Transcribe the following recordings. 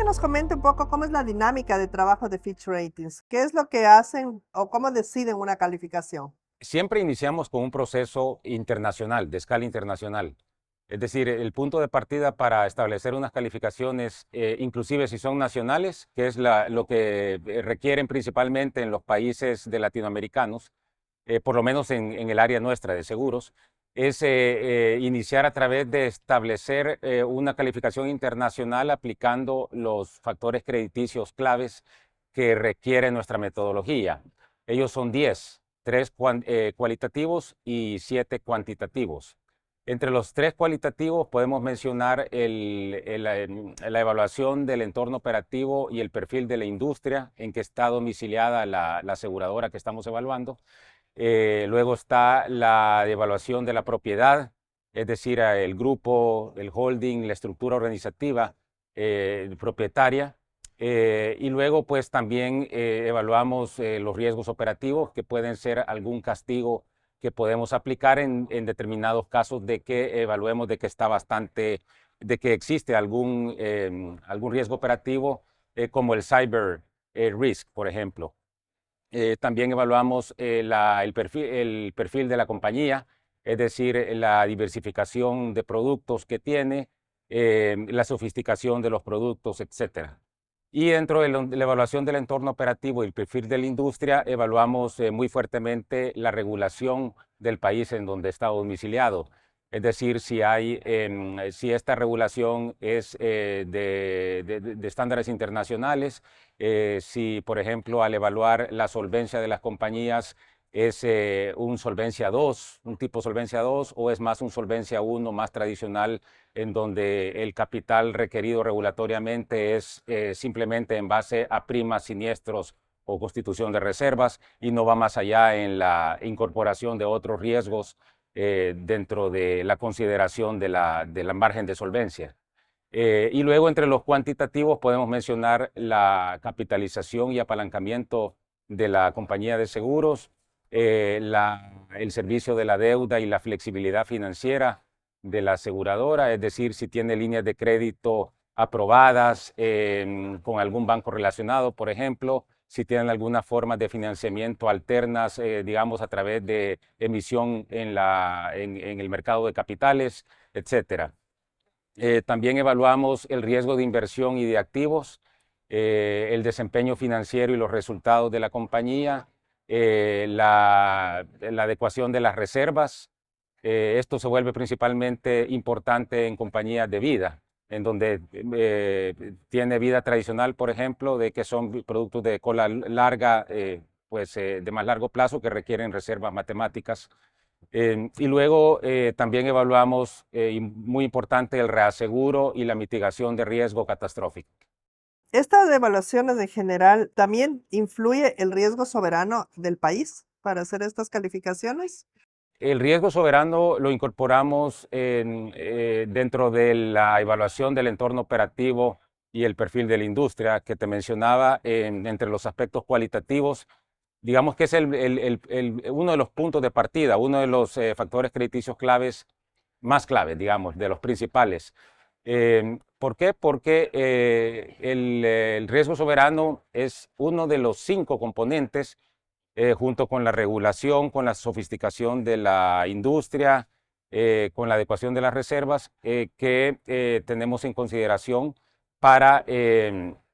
nos comente un poco cómo es la dinámica de trabajo de Fitch Ratings. ¿Qué es lo que hacen o cómo deciden una calificación? Siempre iniciamos con un proceso internacional, de escala internacional. Es decir, el punto de partida para establecer unas calificaciones, inclusive si son nacionales, que es lo que requieren principalmente en los países de latinoamericanos, por lo menos en el área nuestra de seguros, es iniciar a través de establecer una calificación internacional aplicando los factores crediticios claves que requiere nuestra metodología. Ellos son 10, 3 cualitativos y 7 cuantitativos. Entre los 3 cualitativos podemos mencionar la evaluación del entorno operativo y el perfil de la industria en que está domiciliada la aseguradora que estamos evaluando. Luego está la evaluación de la propiedad, es decir, el grupo, el holding, la estructura organizativa propietaria. Y luego pues también evaluamos los riesgos operativos, que pueden ser algún castigo que podemos aplicar en determinados casos de que evaluemos de que está de que existe algún riesgo operativo, como el cyber risk, por ejemplo. También evaluamos el perfil de la compañía, es decir, la diversificación de productos que tiene, la sofisticación de los productos, etcétera. Y dentro de la evaluación del entorno operativo y el perfil de la industria, evaluamos muy fuertemente la regulación del país en donde está domiciliado. Es decir, si esta regulación es de estándares internacionales, si, por ejemplo, al evaluar la solvencia de las compañías es un solvencia 2, un tipo solvencia 2, o es más un solvencia 1 más tradicional, en donde el capital requerido regulatoriamente es simplemente en base a primas, siniestros o constitución de reservas, y no va más allá en la incorporación de otros riesgos dentro de la consideración de la margen de solvencia. Y luego entre los cuantitativos podemos mencionar la capitalización y apalancamiento de la compañía de seguros, el servicio de la deuda y la flexibilidad financiera de la aseguradora, es decir, si tiene líneas de crédito aprobadas con algún banco relacionado, por ejemplo, si tienen alguna forma de financiamiento alternas, digamos, a través de emisión en el mercado de capitales, etcétera. También evaluamos el riesgo de inversión y de activos, el desempeño financiero y los resultados de la compañía, la adecuación de las reservas. Esto se vuelve principalmente importante en compañías de vida, en donde tiene vida tradicional, por ejemplo, de que son productos de cola larga, de más largo plazo, que requieren reservas matemáticas. Y luego también evaluamos, y muy importante, el reaseguro y la mitigación de riesgo catastrófico. ¿Estas evaluaciones en general también influye el riesgo soberano del país para hacer estas calificaciones? El riesgo soberano lo incorporamos dentro de la evaluación del entorno operativo y el perfil de la industria que te mencionaba. Entre los aspectos cualitativos, digamos que es uno de los puntos de partida, uno de los factores crediticios claves, más claves, digamos, de los principales. ¿Por qué? Porque el riesgo soberano es uno de los 5 componentes, junto con la regulación, con la sofisticación de la industria, con la adecuación de las reservas, que tenemos en consideración para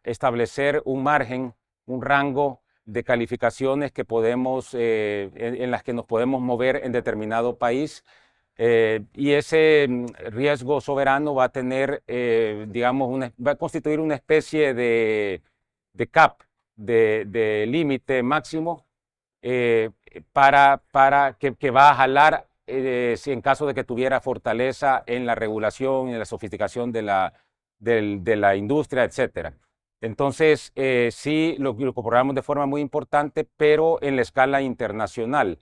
establecer un margen, un rango de calificaciones que podemos, en las que nos podemos mover en determinado país. Y ese riesgo soberano va a tener, digamos, va a constituir una especie de cap, de límite máximo, que va a jalar, si en caso de que tuviera fortaleza en la regulación y en la sofisticación de la industria, etcétera. Entonces, sí lo incorporamos de forma muy importante, pero en la escala internacional.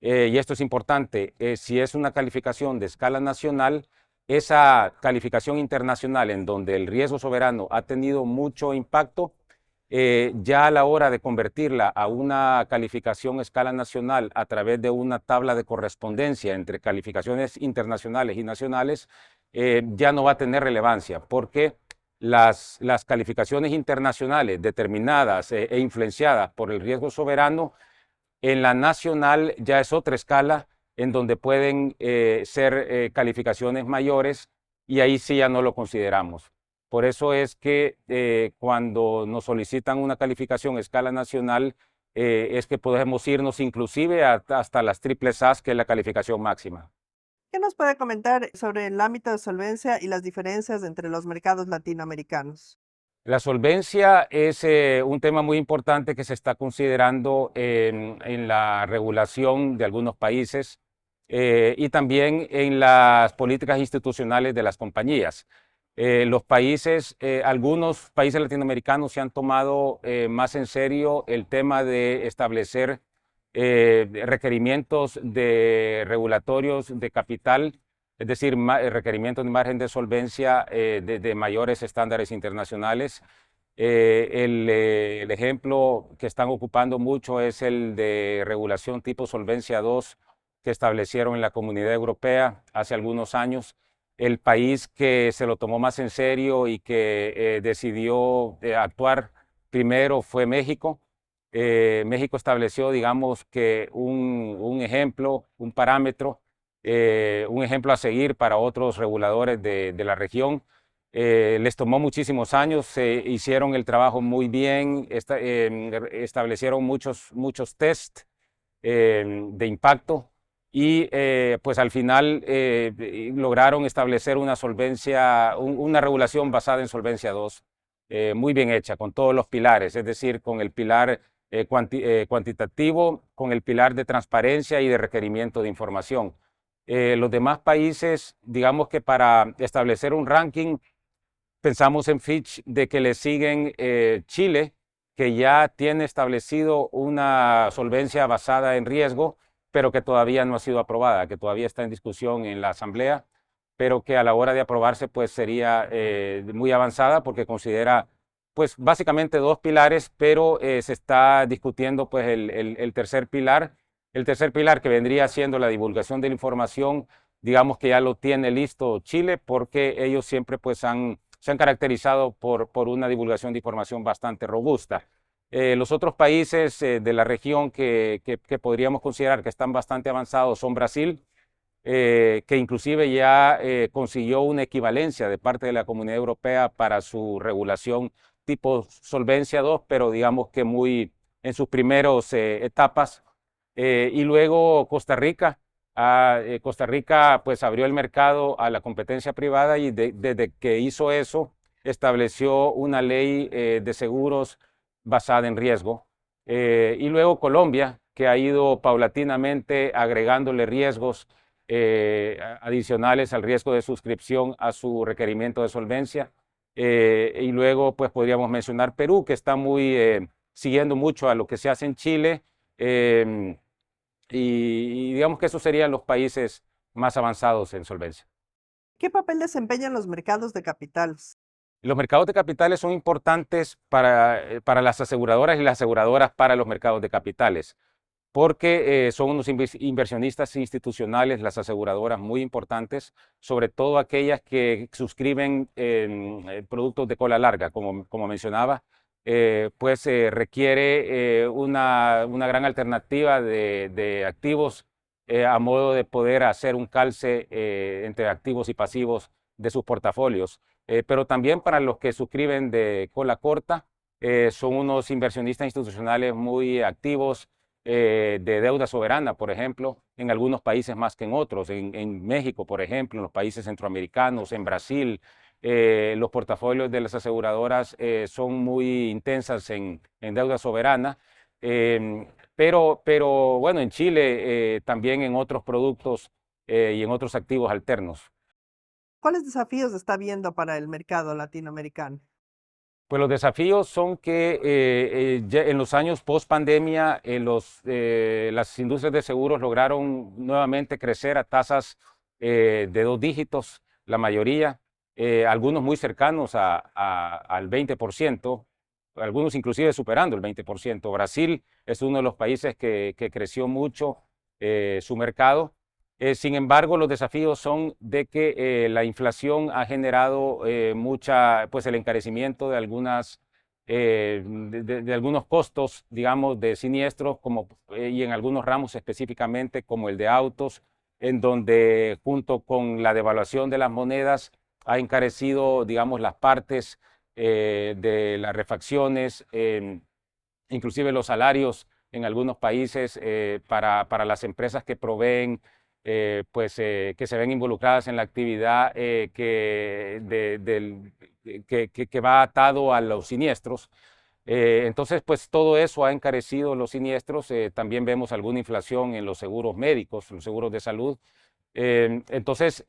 Y esto es importante, si es una calificación de escala nacional, esa calificación internacional en donde el riesgo soberano ha tenido mucho impacto, ya a la hora de convertirla a una calificación a escala nacional a través de una tabla de correspondencia entre calificaciones internacionales y nacionales, ya no va a tener relevancia, porque las calificaciones internacionales determinadas e influenciadas por el riesgo soberano, en la nacional ya es otra escala en donde pueden ser calificaciones mayores y ahí sí ya no lo consideramos. Por eso es que cuando nos solicitan una calificación a escala nacional, es que podemos irnos inclusive hasta las triples As, que es la calificación máxima. ¿Qué nos puede comentar sobre el ámbito de solvencia y las diferencias entre los mercados latinoamericanos? La solvencia es un tema muy importante que se está considerando en la regulación de algunos países y también en las políticas institucionales de las compañías. Algunos países latinoamericanos se han tomado más en serio el tema de establecer requerimientos regulatorios de capital, es decir, requerimientos de margen de solvencia de mayores estándares internacionales. El ejemplo que están ocupando mucho es el de regulación tipo Solvencia II que establecieron en la Comunidad Europea hace algunos años. El país que se lo tomó más en serio y que decidió actuar primero fue México. México estableció, digamos, que un ejemplo, un parámetro, un ejemplo a seguir para otros reguladores de la región. Les tomó muchísimos años, hicieron el trabajo muy bien, establecieron muchos test de impacto y pues al final lograron establecer una solvencia, una regulación basada en Solvencia II, muy bien hecha, con todos los pilares, es decir, con el pilar cuantitativo, con el pilar de transparencia y de requerimiento de información. Los demás países, digamos que para establecer un ranking, pensamos en Fitch de que le siguen Chile, que ya tiene establecido una solvencia basada en riesgo, pero que todavía no ha sido aprobada, que todavía está en discusión en la Asamblea, pero que a la hora de aprobarse pues sería muy avanzada porque considera pues básicamente dos pilares, pero se está discutiendo pues el tercer pilar. El tercer pilar, que vendría siendo la divulgación de la información, digamos que ya lo tiene listo Chile porque ellos siempre pues se han caracterizado por una divulgación de información bastante robusta. Los otros países de la región que podríamos considerar que están bastante avanzados son Brasil, que inclusive ya consiguió una equivalencia de parte de la Comunidad Europea para su regulación tipo Solvencia II, pero digamos que muy en sus primeros etapas. Y luego Costa Rica. Costa Rica pues abrió el mercado a la competencia privada y desde que hizo eso estableció una ley de seguros basada en riesgo. Y luego Colombia, que ha ido paulatinamente agregándole riesgos adicionales al riesgo de suscripción a su requerimiento de solvencia. Y luego pues podríamos mencionar Perú, que está siguiendo mucho a lo que se hace en Chile. Y digamos que esos serían los países más avanzados en solvencia. ¿Qué papel desempeñan los mercados de capitales? Los mercados de capitales son importantes para las aseguradoras y las aseguradoras para los mercados de capitales, porque son unos inversionistas institucionales, las aseguradoras muy importantes, sobre todo aquellas que suscriben productos de cola larga, como mencionaba, pues requiere una gran alternativa de activos a modo de poder hacer un calce entre activos y pasivos de sus portafolios. Pero también para los que suscriben de cola corta, son unos inversionistas institucionales muy activos de deuda soberana, por ejemplo, en algunos países más que en otros, en México, por ejemplo, en los países centroamericanos, en Brasil. Los portafolios de las aseguradoras son muy intensas en deuda soberana, pero bueno, en Chile también en otros productos y en otros activos alternos. ¿Cuáles desafíos está viendo para el mercado latinoamericano? Pues los desafíos son que ya en los años post pandemia las industrias de seguros lograron nuevamente crecer a tasas de 2 dígitos, la mayoría, algunos muy cercanos al 20%, algunos inclusive superando el 20%. Brasil es uno de los países que creció mucho su mercado. Sin embargo, los desafíos son de que la inflación ha generado pues el encarecimiento de de algunos costos, digamos, de siniestros, y en algunos ramos específicamente, como el de autos, en donde junto con la devaluación de las monedas ha encarecido, digamos, las partes de las refacciones, inclusive los salarios en algunos países para las empresas que proveen, que se ven involucradas en la actividad que va atado a los siniestros. Entonces, pues todo eso ha encarecido los siniestros. También vemos alguna inflación en los seguros médicos, los seguros de salud. Entonces,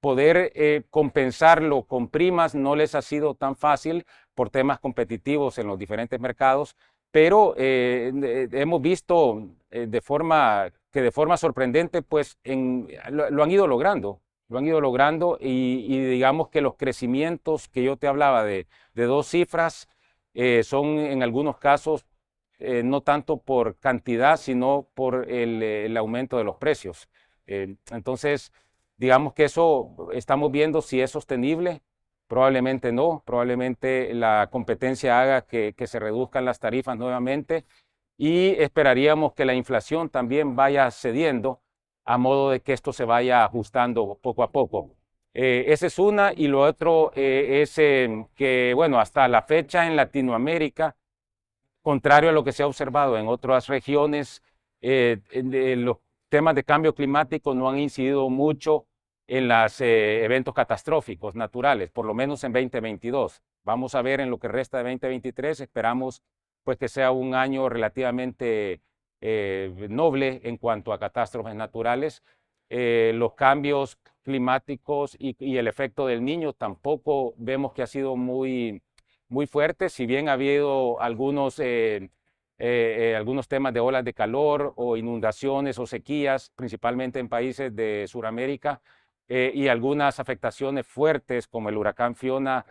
poder compensarlo con primas no les ha sido tan fácil por temas competitivos en los diferentes mercados, pero hemos visto de forma sorprendente, pues lo han ido logrando. Lo han ido logrando y digamos que los crecimientos que yo te hablaba de 2 cifras son en algunos casos no tanto por cantidad, sino por el aumento de los precios. Entonces, digamos que eso estamos viendo si es sostenible. Probablemente no, probablemente la competencia haga que se reduzcan las tarifas nuevamente y esperaríamos que la inflación también vaya cediendo a modo de que esto se vaya ajustando poco a poco. Esa es una, y lo otro es que, bueno, hasta la fecha en Latinoamérica, contrario a lo que se ha observado en otras regiones, los temas de cambio climático no han incidido mucho en los eventos catastróficos naturales, por lo menos en 2022. Vamos a ver en lo que resta de 2023, esperamos pues que sea un año relativamente noble en cuanto a catástrofes naturales. Los cambios climáticos y el efecto del Niño tampoco vemos que ha sido muy fuerte, si bien ha habido algunos temas de olas de calor o inundaciones o sequías, principalmente en países de Sudamérica, y algunas afectaciones fuertes como el huracán Fiona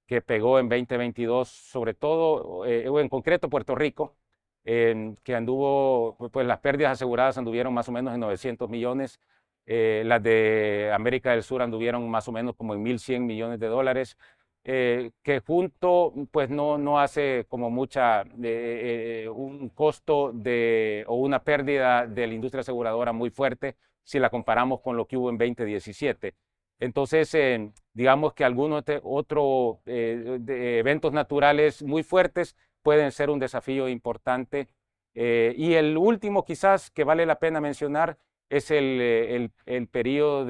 que pegó en 2022, sobre todo, o en concreto Puerto Rico, que anduvo, pues las pérdidas aseguradas anduvieron más o menos en 900 millones, las de América del Sur anduvieron más o menos como en 1.100 millones de dólares. Que junto pues no hace como un costo o una pérdida de la industria aseguradora muy fuerte si la comparamos con lo que hubo en 2017. Entonces, digamos que algunos otros eventos naturales muy fuertes pueden ser un desafío importante. Y el último quizás que vale la pena mencionar es el periodo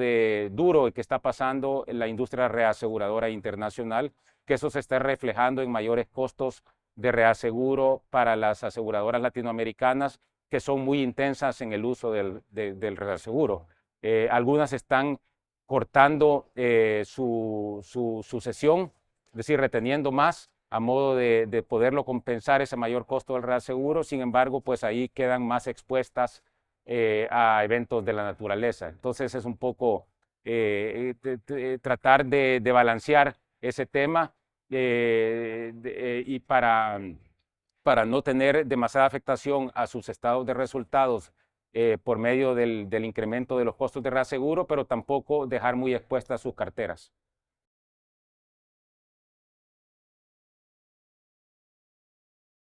duro que está pasando en la industria reaseguradora internacional, que eso se está reflejando en mayores costos de reaseguro para las aseguradoras latinoamericanas, que son muy intensas en el uso del reaseguro. Algunas están cortando su cesión, es decir, reteniendo más a modo de poderlo compensar ese mayor costo del reaseguro. Sin embargo, pues ahí quedan más expuestas a eventos de la naturaleza. Entonces es un poco tratar de balancear ese tema y para no tener demasiada afectación a sus estados de resultados por medio del incremento de los costos de reaseguro, pero tampoco dejar muy expuestas sus carteras.